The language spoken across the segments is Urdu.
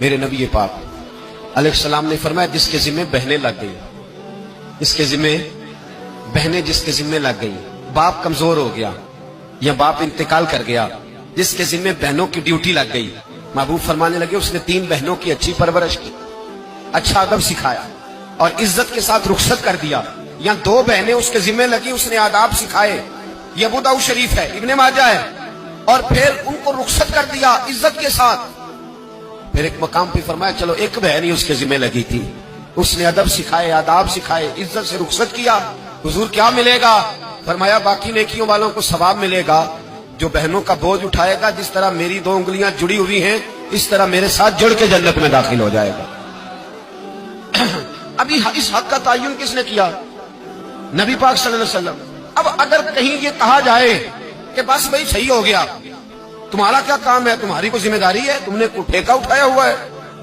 میرے نبی پاک علیہ السلام نے فرمایا جس کے ذمہ بہنیں لگ گئی، اس کے ذمہ بہنیں جس کے ذمہ لگ گئی، باپ کمزور ہو گیا یا باپ انتقال کر گیا، جس کے ذمہ بہنوں کی ڈیوٹی لگ گئی، محبوب فرمانے لگے اس نے 3 بہنوں کی اچھی پرورش کی، اچھا ادب سکھایا اور عزت کے ساتھ رخصت کر دیا، یا 2 بہنیں اس کے ذمہ لگی، اس نے آداب سکھائے، یہ ابو داؤد شریف ہے، ابن ماجہ ہے، اور پھر ان کو رخصت کر دیا عزت کے ساتھ۔ پھر ایک مقام پہ فرمایا چلو ایک بہن ہی اس کے ذمہ لگی تھی، اس نے ادب سکھائے، آداب سکھائے، عزت سے رخصت کیا، حضور کیا ملے گا؟ فرمایا باقی نیکیوں والوں کو ثواب ملے گا، جو بہنوں کا بوجھ اٹھائے گا جس طرح میری 2 انگلیاں جڑی ہوئی ہیں اس طرح میرے ساتھ جڑ کے جنت میں داخل ہو جائے گا۔ ابھی اس حق کا تعین کس نے کیا؟ نبی پاک صلی اللہ علیہ وسلم۔ اب اگر کہیں یہ کہا جائے کہ بس بھائی صحیح ہو گیا، تمہارا کیا کام ہے، تمہاری کوئی ذمہ داری ہے، تم نے کوئی ٹھیکہ اٹھایا ہوا ہے،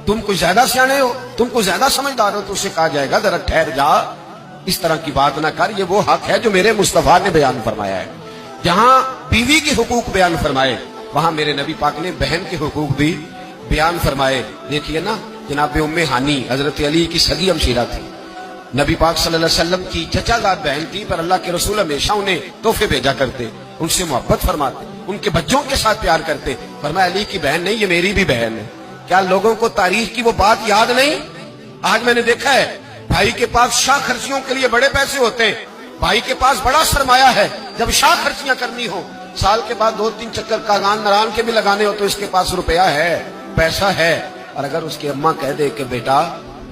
تم کوئی زیادہ سیانے ہو، تم کوئی زیادہ سمجھدار ہو، تو اسے کہا جائے گا ذرا ٹھہر جا، اس طرح کی بات نہ کر، یہ وہ حق ہے جو میرے مصطفیٰ نے بیان فرمایا ہے۔ جہاں بیوی کے حقوق بیان فرمائے وہاں میرے نبی پاک نے بہن کے حقوق بھی بیان فرمائے۔ دیکھیے نا، جناب ام ہانی حضرت علی کی سگی ہمشیرہ تھی، نبی پاک صلی اللہ علیہ وسلم کی چچا زاد بہن تھی، پر اللہ کے رسول ہمیشہ انہیں تحفے بھیجا کرتے، ان سے محبت فرماتے، ان کے بچوں کے ساتھ پیار کرتے۔ فرمایا علی کی بہن نہیں، یہ میری بھی بہن ہے۔ کیا لوگوں کو تاریخ کی وہ بات یاد نہیں؟ آج میں نے دیکھا ہے بھائی کے پاس شاہ خرچیوں کے لیے بڑے پیسے ہوتے ہیں، بھائی کے پاس بڑا سرمایہ ہے، جب شاہ خرچیاں کرنی ہو، سال کے بعد 2-3 چکر کاغان نران کے بھی لگانے ہو، تو اس کے پاس روپیہ ہے، پیسہ ہے، اور اگر اس کی اماں کہہ دے کہ بیٹا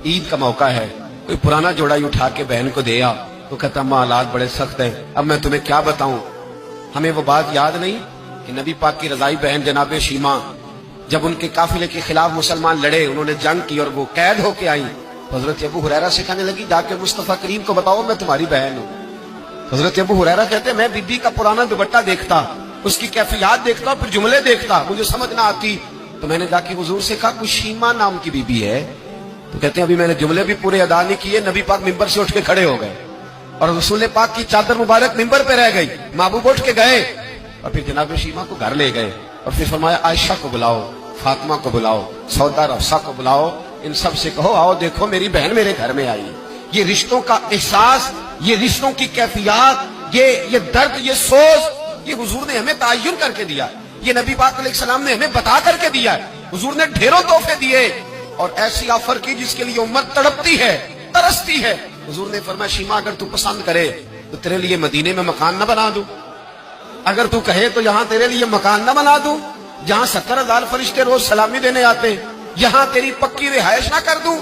عید کا موقع ہے، کوئی پرانا جوڑا ہی اٹھا کے بہن کو دے آ، تو کہتا اماں حالات بڑے سخت ہیں، اب میں تمہیں کیا بتاؤں۔ ہمیں وہ بات یاد نہیں کہ نبی پاک کی رضائی بہن جناب شیما، جب ان کے قافلے کے خلاف مسلمان لڑے، انہوں نے جنگ کی اور وہ قید ہو کے آئیں، حضرت ابو ہریرہ سے کہنے لگی جا کے مصطفیٰ کریم کو بتاؤ میں تمہاری بہن ہوں۔ حضرت ابو ہریرہ کہتے میں بی بی کا پرانا دوپٹہ دیکھتا، اس کی کیفیات دیکھتا، پھر جملے دیکھتا، مجھے سمجھ نہ آتی، تو میں نے جا کے حضور سے کہا کوئی شیما نام کی بی بی ہے؟ تو کہتے ہیں ابھی میں نے جملے بھی پورے ادا نہیں کیے، نبی پاک ممبر سے اٹھ کے کھڑے ہو گئے اور رسول پاک کی چادر مبارک ممبر پہ رہ گئی، محبوب اٹھ کے گئے اور پھر جناب شیما کو گھر لے گئے اور پھر فرمایا عائشہ کو بلاؤ، فاطمہ کو بلاؤ، سودا رفسہ کو بلاؤ، ان سب سے کہو آؤ دیکھو میری بہن میرے گھر میں آئی۔ یہ رشتوں کا احساس، یہ رشتوں کی کیفیات، یہ درد، یہ سوز، یہ حضور نے ہمیں تعین کر کے دیا، یہ نبی پاک علیہ السلام نے ہمیں بتا کر کے دیا ہے۔ حضور نے ڈھیروں تحفے دیے اور ایسی آفر کی جس کے لیے امت تڑپتی ہے، ترستی ہے۔ حضور نے فرمایا شیما اگر تو پسند کرے تو تیرے لیے مدینے میں مکان نہ بنا دوں، اگر تو کہے تو یہاں تیرے لیے مکان نہ بنا دوں، جہاں 70,000 فرشتے روز سلامی دینے آتے، یہاں تیری پکی رہائش نہ کر دوں۔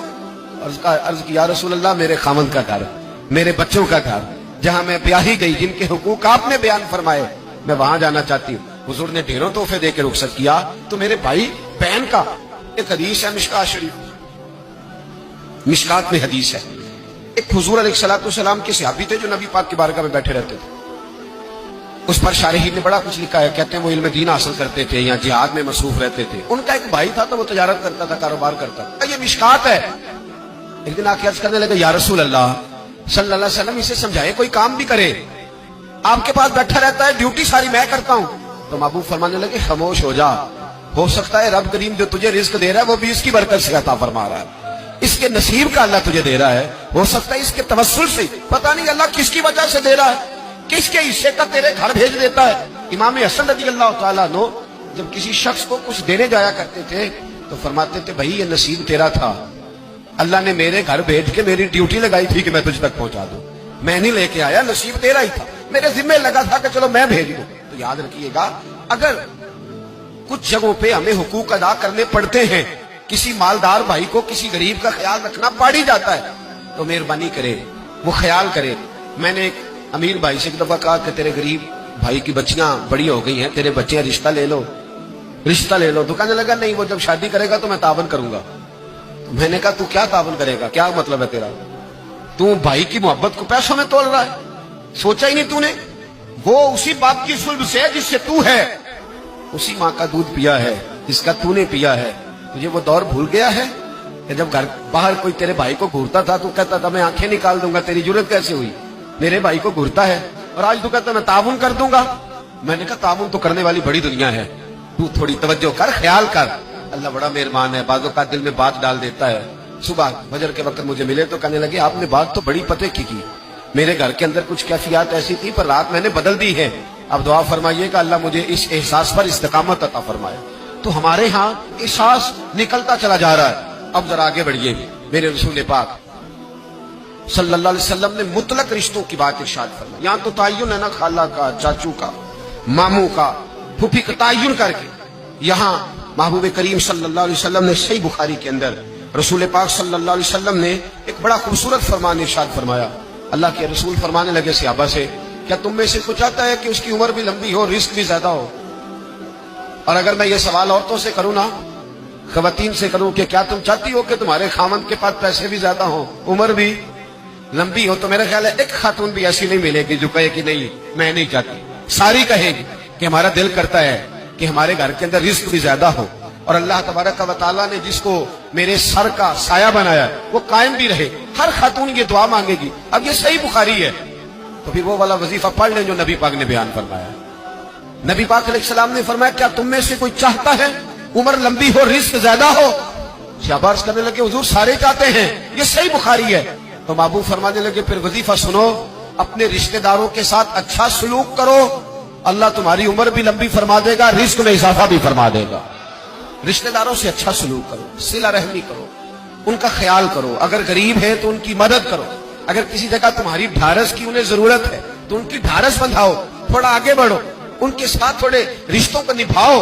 عرض کی یا رسول اللہ میرے خامند کا گھر، میرے بچوں کا گھر، جہاں میں بیاہی گئی، جن کے حقوق آپ نے بیان فرمائے، میں وہاں جانا چاہتی ہوں۔ حضور نے ڈھیروں تحفے دے کے رخصت کیا۔ تو میرے بھائی بہن کا ایک حدیث ہے مشکات شریف، مشکات میں حدیث ہے، ایک حضور علیہ السلام کے صحابی تھے جو نبی پاک کی بارگاہ میں بیٹھے رہتے تھے، اس پر شارحین نے بڑا کچھ لکھا ہے، کہتے ہیں وہ علم دین حاصل کرتے تھے یا جہاد میں مصروف رہتے تھے۔ ان کا ایک بھائی تھا تو وہ تجارت کرتا تھا، کاروبار کرتا تھا، یہ مشکات ہے۔ ایک دن آ کے عرض کرنے لگا یا رسول اللہ صلی اللہ علیہ وسلم اسے سمجھائے کوئی کام بھی کرے، آپ کے پاس بیٹھا رہتا ہے، ڈیوٹی ساری میں کرتا ہوں۔ تو محبوب فرمانے لگے خاموش ہو جا، ہو سکتا ہے رب کریم جو تجھے رزق دے رہا ہے وہ بھی اس کی برکت سے عطا فرما رہا ہے، اس کے نصیب کا اللہ تجھے دے رہا ہے، ہو سکتا ہے اس کے توسل سے، پتہ نہیں اللہ کس کی وجہ سے دے رہا ہے، کس کے حصے کا تیرے گھر بھیج دیتا ہے۔ امام حسن رضی اللہ تعالیٰ عنہ جب کسی شخص کو کچھ دینے جایا کرتے تھے تو فرماتے تھے بھائی یہ نصیب تیرا تھا، اللہ نے میرے گھر بھیج کے میری ڈیوٹی لگائی تھی کہ میں تجھ تک پہنچا دوں، میں نہیں لے کے آیا، نصیب تیرا ہی تھا، میرے ذمہ لگا تھا کہ چلو میں بھیج دوں۔ تو یاد رکھیے گا اگر کچھ جگہوں پہ ہمیں حقوق ادا کرنے پڑتے ہیں، کسی مالدار بھائی کو کسی غریب کا خیال رکھنا پڑ ہی جاتا ہے، تو مہربانی کرے وہ خیال کرے۔ میں نے ایک امیر بھائی سے ایک دفعہ کہا کہ تیرے غریب بھائی کی بچیاں بڑی ہو گئی ہیں، تیرے بچے رشتہ لے لو، رشتہ لے لو۔ تو کہنے لگا نہیں وہ جب شادی کرے گا تو میں تعاون کروں گا۔ تو میں نے کہا تو کیا تعاون کرے گا، کیا مطلب ہے تیرا، تو بھائی کی محبت کو پیسوں میں تول رہا ہے، سوچا ہی نہیں تو نے، وہ اسی باپ کی صلب سے جس سے تو ہے، اسی ماں کا دودھ پیا ہے جس کا تو نے پیا ہے۔ تجھے وہ دور بھول گیا ہے کہ جب گھر باہر کوئی تیرے بھائی کو گھورتا تھا تو کہتا تھا میں آنکھیں نکال دوں گا، تیری جرت کیسے ہوئی، میرے بھائی کو گھورتا ہے، اور آج تو کہتا میں تعاون کر دوں گا۔ میں نے کہا تعاون تو کرنے والی بڑی دنیا ہے، تو تھوڑی توجہ کر، خیال کر، اللہ بڑا مہربان ہے، بعضوں کا دل میں بات ڈال دیتا ہے. صبح فجر کے وقت مجھے ملے تو کہنے لگے آپ نے بات تو بڑی پتے کی میرے گھر کے اندر کچھ کیفیات ایسی تھی پر رات میں نے بدل دی ہے. اب دعا فرمائیے کہ اللہ مجھے اس احساس پر استقامت عطا فرمائے. تو ہمارے ہاں احساس نکلتا چلا جا رہا ہے. اب ذرا آگے بڑھیے. میرے رسول پاک صلی اللہ علیہ وسلم نے مطلق رشتوں کی بات ارشاد فرمائی. یہاں تو تعین ہے نا، خالہ کا، چاچو کا، ماموں کا، پھوپھی کا تعین کر کے. یہاں محبوب کریم صلی اللہ علیہ وسلم نے صحیح بخاری کے اندر رسول پاک صلی اللہ علیہ وسلم نے ایک بڑا خوبصورت فرمان ارشاد فرمایا. اللہ کے رسول فرمانے لگے صحابہ سے، کیا تم میں سے کچھ چاہتا ہے کہ اس کی عمر بھی لمبی ہو، رزق بھی زیادہ ہو؟ اور اگر میں یہ سوال عورتوں سے کروں نا، خواتین سے کروں کہ کیا تم چاہتی ہو کہ تمہارے خاوند کے پاس پیسے بھی زیادہ ہوں، عمر بھی لمبی ہو؟ تو میرا خیال ہے ایک خاتون بھی ایسی نہیں ملے گی جو کہے کہ نہیں میں نہیں چاہتی. ساری کہے گی کہ ہمارا دل کرتا ہے کہ ہمارے گھر کے اندر رزق بھی زیادہ ہو، اور اللہ تبارک و تعالیٰ نے جس کو میرے سر کا سایہ بنایا وہ قائم بھی رہے. ہر خاتون یہ دعا مانگے گی. اب یہ صحیح بخاری ہے تو پھر وہ والا وظیفہ پڑھ لیں جو نبی پاک نے بیان فرمایا. نبی پاک علیہ السلام نے فرمایا کیا تم میں سے کوئی چاہتا ہے عمر لمبی ہو، رزق زیادہ ہو؟ صحابہ عرض کرنے لگے حضور سارے چاہتے ہیں، یہ صحیح بخاری ہے. تو محبوب فرمانے لگے پھر وظیفہ سنو، اپنے رشتہ داروں کے ساتھ اچھا سلوک کرو، اللہ تمہاری عمر بھی لمبی فرما دے گا، رزق میں اضافہ بھی فرما دے گا. رشتہ داروں سے اچھا سلوک کرو، صلہ رحمی کرو، ان کا خیال کرو. اگر غریب ہے تو ان کی مدد کرو. اگر کسی جگہ تمہاری ڈھارس کی انہیں ضرورت ہے تو ان کی ڈھارس بندھاؤ، تھوڑا آگے بڑھو، ان کے ساتھ تھوڑے رشتوں کو نبھاؤ.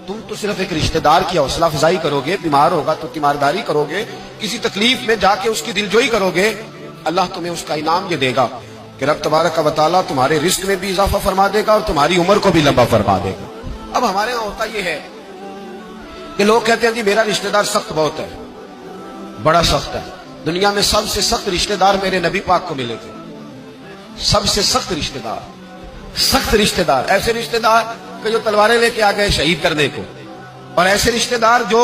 تم تو صرف ایک رشتہ دار کی حوصلہ افزائی کرو گے، بیمار ہوگا تو تیمارداری کرو گے، کسی تکلیف میں جا کے اس کی دلجوئی کرو گے، اللہ تمہیں اس کا انعام یہ دے گا کہ رب تبارک و تعالیٰ تمہارے رزق میں بھی اضافہ فرما دے گا اور تمہاری عمر کو بھی لمبا فرما دے گا. اب ہمارے یہاں ہوتا یہ ہے کہ لوگ کہتے ہیں جی میرا رشتہ دار سخت بہت ہے، بڑا سخت ہے. دنیا میں سب سے سخت رشتہ دار میرے نبی پاک کو ملے تھے. سب سے سخت رشتہ دار، سخت رشتہ دار، ایسے رشتہ دار کہ جو تلواریں لے کے آ گئے شہید کرنے کو، اور ایسے رشتہ دار جو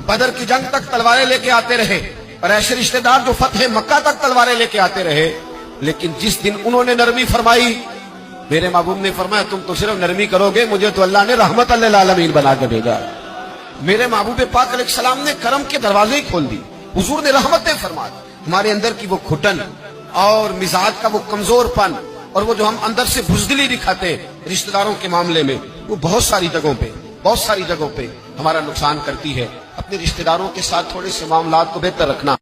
بدر کی جنگ تک تلواریں لے کے آتے رہے، اور ایسے رشتہ دار جو فتح مکہ تک تلواریں لے کے آتے رہے. لیکن جس دن انہوں نے نرمی فرمائی، میرے محبوب نے فرمایا تم تو صرف نرمی کرو گے، مجھے تو اللہ نے رحمت للعالمین بنا کے بھیجا. میرے محبوب پاک علیہ السلام نے کرم کے دروازے ہی کھول دی. حضور نے رحمتیں فرما دی. ہمارے اندر کی وہ گھٹن اور مزاج کا وہ کمزور پن اور وہ جو ہم اندر سے بزدلی دکھاتے رشتہ داروں کے معاملے میں، وہ بہت ساری جگہوں پہ ہمارا نقصان کرتی ہے. اپنے رشتہ داروں کے ساتھ تھوڑے سے معاملات کو بہتر رکھنا.